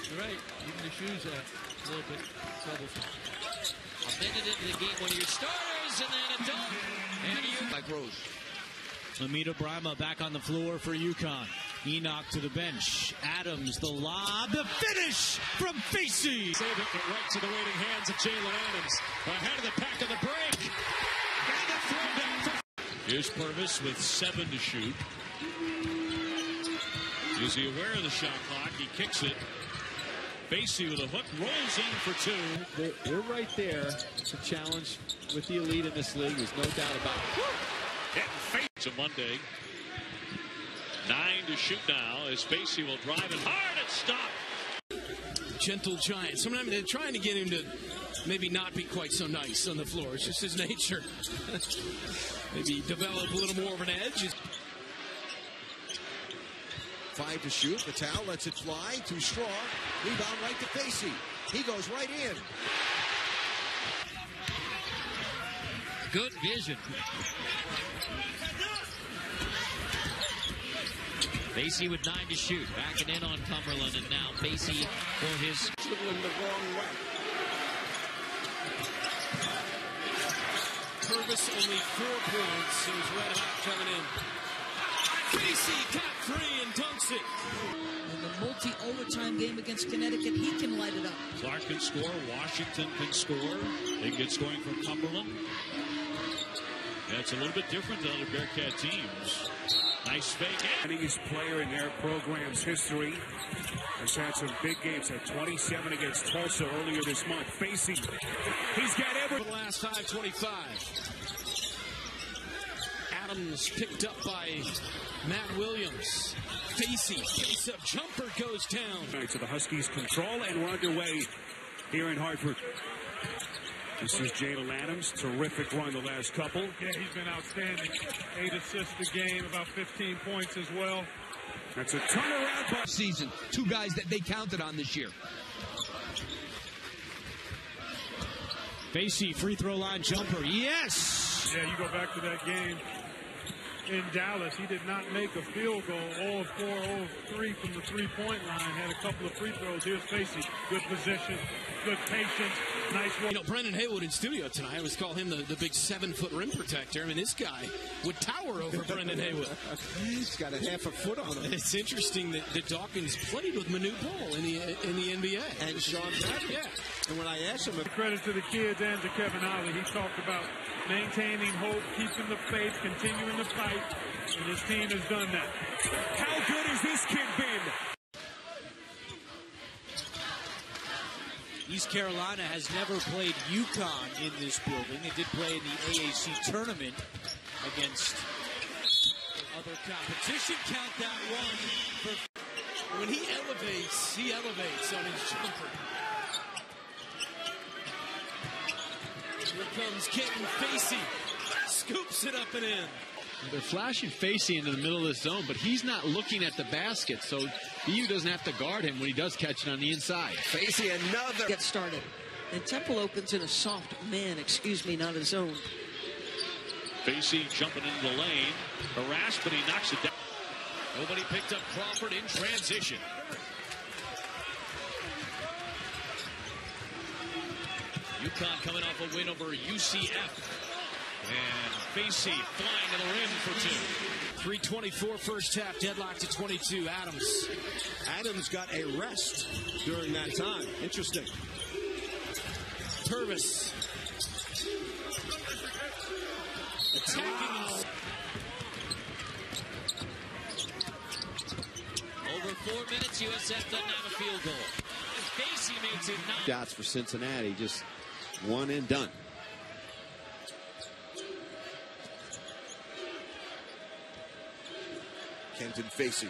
You're right. Even the shoes are a little bit troublesome. A minute into the game, one of your starters, and then a dunk. And you like Rose. Amita Brima back on the floor for UConn. Enoch to the bench. Adams, the lob, the finish from Facey. Save it, but right to the waiting hands of Jalen Adams. Ahead of the pack of the break. And the throwdown. Here's Purvis with 7 to shoot. Is he aware of the shot clock? He kicks it. Facey with a hook, rolls in for 2. They're right there to challenge with the elite in this league. There's no doubt about it. It's a Monday. 9 to shoot now as Facey will drive it hard and stop. Gentle giant. Sometimes they're trying to get him to maybe not be quite so nice on the floor. It's just his nature. Maybe develop a little more of an edge. 5 to shoot. Patel lets it fly. Too strong. Rebound right to Facey. He goes right in. good vision. Facey with 9 to shoot. Backing in on Cumberland, and now Facey for his... Dribbling the wrong way. Purvis only 4 points. He was red hot coming in. Facey got 3 and dunks it. In the multi-overtime game against Connecticut, he can light it up. Clark can score. Washington can score. They get scoring from Cumberland. Yeah, it's a little bit different than other Bearcat teams. Nice fake. Youngest player in their program's history. Has had some big games. Had 27 against Tulsa earlier this month. Facey, he's got every... For the last 5:25. Adams picked up by Matt Williams. Facey, face-up jumper goes down. So the Huskies control, and we're underway here in Hartford. This is Jalen Adams. Terrific run the last couple. Yeah, he's been outstanding. 8 assists a game, about 15 points as well. That's a turnaround season. 2 guys that they counted on this year. Facey, free throw line jumper. Yes! Yeah, you go back to that game in Dallas. He did not make a field goal. 0 of 4, 0 of 3 from the three-point line. Had a couple of free throws. Here's Facey. Good position, good patience, nice work. You know, Brendan Haywood in studio tonight, I always call him the big 7-foot rim protector. I mean, this guy would tower over Brendan Haywood. He's got a half a foot on him. It's interesting that Dawkins played with Manu Ball in the NBA. And Sean Bradley. Yeah. And when I asked him... Credit to the kids and to Kevin Ollie. He talked about maintaining hope, keeping the faith, continuing the fight, and his team has done that. How good has this kid been? East Carolina has never played UConn in this building. They did play in the AAC tournament against other competition. Count that one. When he elevates on his jumper. Here comes Kentan Facey. Scoops it up and in. They're flashing Facey into the middle of the zone, but he's not looking at the basket, so BU doesn't have to guard him when he does catch it on the inside. Facey another. Get started. And Temple opens in a soft man, not a zone. Facey jumping into the lane. Harassed, but he knocks it down. Nobody picked up Crawford in transition. UConn coming off a win over UCF. And Facey flying to the rim for 2. 3:24 first half, deadlocked at 22. Adams got a rest during that time. Interesting. Purvis. Attacking. Over 4 minutes, USF doesn't have a field goal. Facey makes it 9. Dots for Cincinnati, just one and done. Kentan Facey.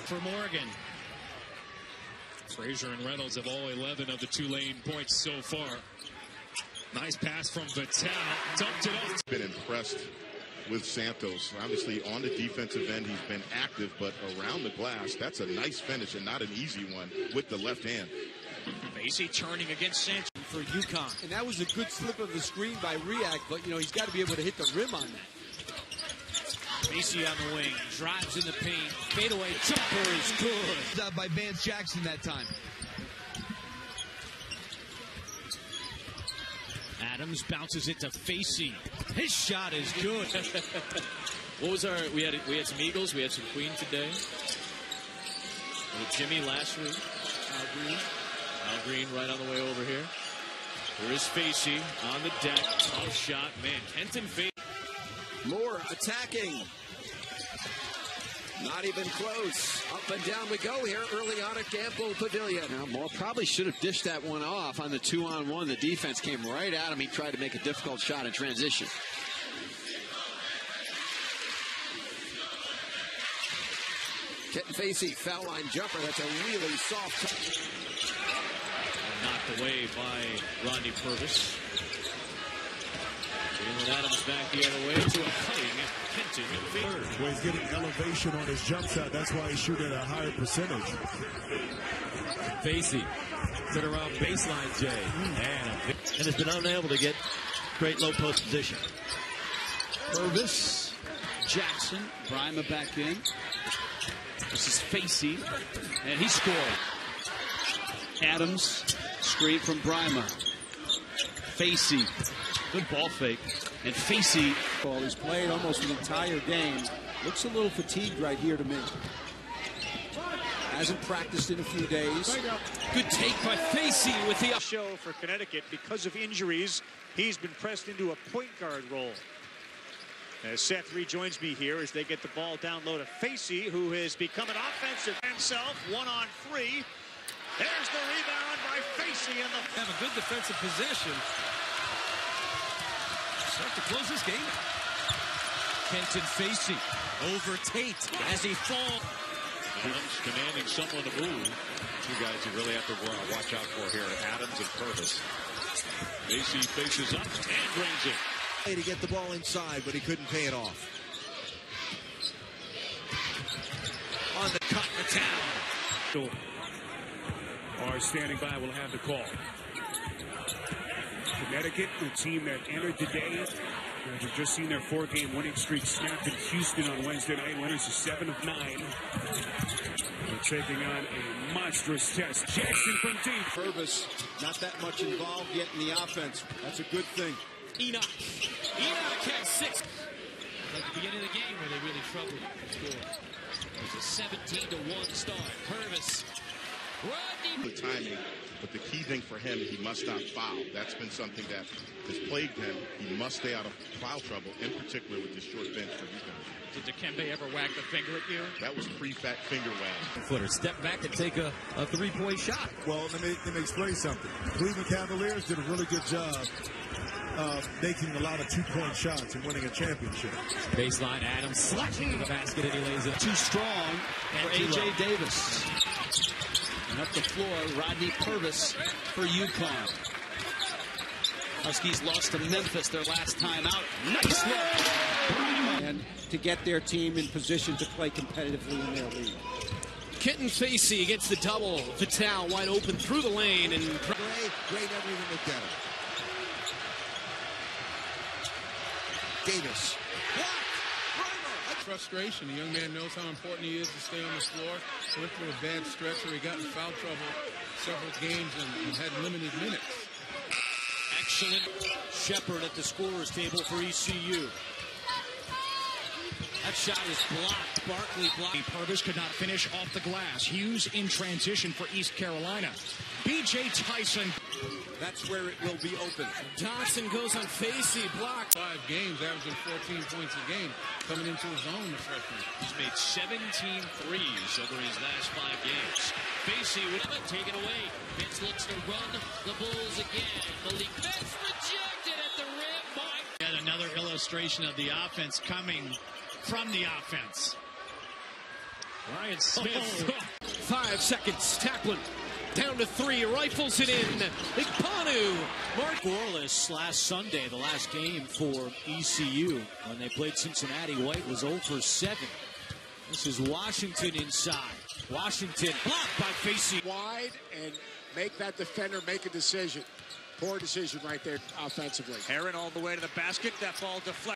For Morgan. Frazier and Reynolds have all 11 of the Tulane points so far. Nice pass from Vattel. Dumped it off. Been impressed with Santos. Obviously, on the defensive end, he's been active, but around the glass, that's a nice finish and not an easy one with the left hand. Facey turning against Sanchez For UConn. And that was a good slip of the screen by Riak, but, you know, he's got to be able to hit the rim on that. Facey on the wing, drives in the paint, fadeaway jumper is good. By Vance Jackson that time. Adams bounces it to Facey. His shot is good. What was we had some Eagles, we had some Queen today. With Jimmy last week. Al Green right on the way over here. Here is Facey on the deck. Tough shot, man. Kentan Facey. Moore attacking. Not even close. Up and down we go here early on at Gamble Pavilion. Now, Moore probably should have dished that one off on the 2-on-1. The defense came right at him. He tried to make a difficult shot in transition. Kentan Facey, foul line jumper. That's a really soft. Knocked away by Rodney Purvis. Jalen Adams back the other way to a cutting Kentan. Well, he's getting elevation on his jump shot. That's why he's shooting at a higher percentage. Facey sit around baseline, Jay. And has been unable to get great low post position. Purvis, Jackson, Bryma back in. This is Facey, and he scored. Adams, screen from Bryma. Facey, good ball fake. And Facey. He's played almost the entire game. Looks a little fatigued right here to me. Hasn't practiced in a few days. Good take by Facey with the show for Connecticut. Because of injuries, he's been pressed into a point guard role. As Seth rejoins me here as they get the ball down low to Facey, who has become an offensive himself. 1-on-3. There's the rebound by Facey and the have a good defensive possession. Start to close this game out. Kentan Facey over Tate as he falls. Adams commanding someone to move. Two guys you really have to watch out for here, Adams and Purvis. Facey faces up and drains it. To get the ball inside, but he couldn't pay it off. On the cut, the town. Are standing by, will have the call. Connecticut, the team that entered today, we've just seen their 4-game winning streak snapped in Houston on Wednesday night. Winners of 7 of 9. They're taking on a monstrous test. Jackson from deep. Purvis, not that much involved yet in the offense. That's a good thing. Enoch has 6. Like the beginning of the game where they really struggled to score. It was a 17-1 start. Purvis. The timing, but the key thing for him, he must not foul. That's been something that has plagued him. He must stay out of foul trouble, in particular with this short bench for UConn. Did Dikembe ever whack the finger at you? That was pre-fat finger wag. Footer, step back and take a 3-point shot. Well, let me explain something. Cleveland Cavaliers did a really good job making a lot of 2-point shots and winning a championship. Baseline, Adams slashing to the basket and he lays it. Too strong for A.J. Davis. And up the floor, Rodney Purvis for UConn. Huskies lost to Memphis their last time out. Nice look. And to get their team in position to play competitively in their league. Kentan Facey gets the double. Vital wide open through the lane. And Great everything with Denver. Davis. Frustration. The young man knows how important he is to stay on the floor. Went through a bad stretch where he got in foul trouble several games and had limited minutes. Excellent. Shepard at the scorer's table for ECU. That shot is blocked. Barkley blocked. Purvis could not finish off the glass. Hughes in transition for East Carolina. B.J. Tyson. That's where it will be open. Johnson goes on Facey, blocked. 5 games, averaging 14 points a game, coming into his own, the freshman. He's made 17 threes over his last 5 games. Facey with it, taken away. Vince looks to run the Bulls again. Malik Vince rejected at the rim by... Yet another illustration of the offense coming from the offense. Ryan Smith. 5 seconds. Tackling. Down to 3. Rifles it in. Igbanu. Mark scoreless last Sunday, the last game for ECU. When they played Cincinnati, White was 0 for 7. This is Washington inside. Washington blocked by Facey. Wide and make that defender make a decision. Poor decision right there offensively. Heron all the way to the basket. That ball deflected.